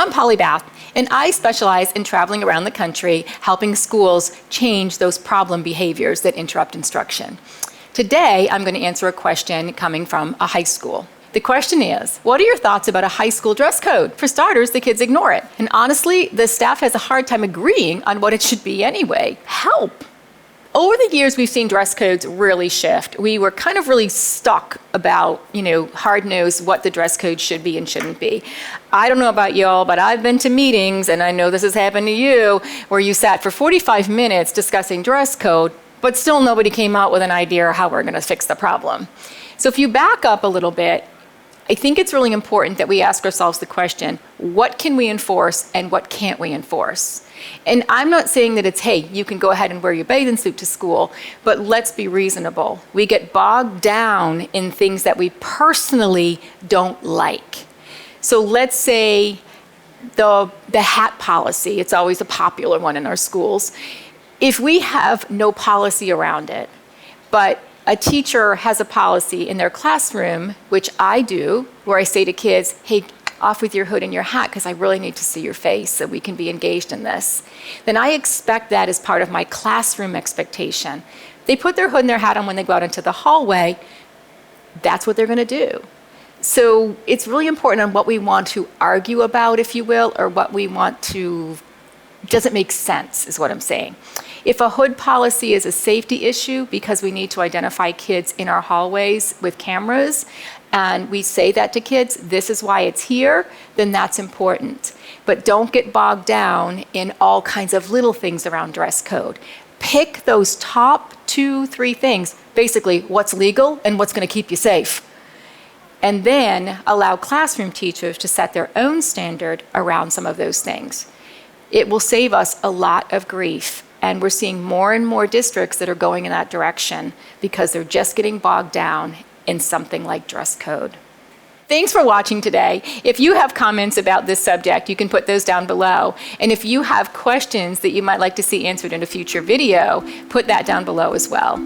I'm Polly Bath, and I specialize in traveling around the country, helping schools change those problem behaviors that interrupt instruction. Today, I'm going to answer a question coming from a high school. The question is, what are your thoughts about a high school dress code? For starters, the kids ignore it. And honestly, the staff has a hard time agreeing on what it should be anyway. Help! Over the years, we've seen dress codes really shift. We were kind of really stuck about, hard-nosed what the dress code should be and shouldn't be. I don't know about y'all, but I've been to meetings, and I know this has happened to you, where you sat for 45 minutes discussing dress code, but still nobody came out with an idea of how we're going to fix the problem. So if you back up a little bit, I think it's really important that we ask ourselves the question, what can we enforce and what can't we enforce? And I'm not saying that it's, hey, you can go ahead and wear your bathing suit to school, but let's be reasonable. We get bogged down in things that we personally don't like. So let's say the hat policy, it's always a popular one in our schools. If we have no policy around it, but a teacher has a policy in their classroom, which I do, where I say to kids, hey, off with your hood and your hat because I really need to see your face so we can be engaged in this, then I expect that as part of my classroom expectation. They put their hood and their hat on when they go out into the hallway, that's what they're going to do. So it's really important on what we want to argue about, if you will, or what we want to, doesn't make sense is what I'm saying. If a hood policy is a safety issue because we need to identify kids in our hallways with cameras, and we say that to kids, this is why it's here, then that's important. But don't get bogged down in all kinds of little things around dress code. Pick those top 2-3 things, basically what's legal and what's going to keep you safe. And then allow classroom teachers to set their own standard around some of those things. It will save us a lot of grief. And we're seeing more and more districts that are going in that direction because they're just getting bogged down in something like dress code. Thanks for watching today. If you have comments about this subject, you can put those down below. And if you have questions that you might like to see answered in a future video, put that down below as well.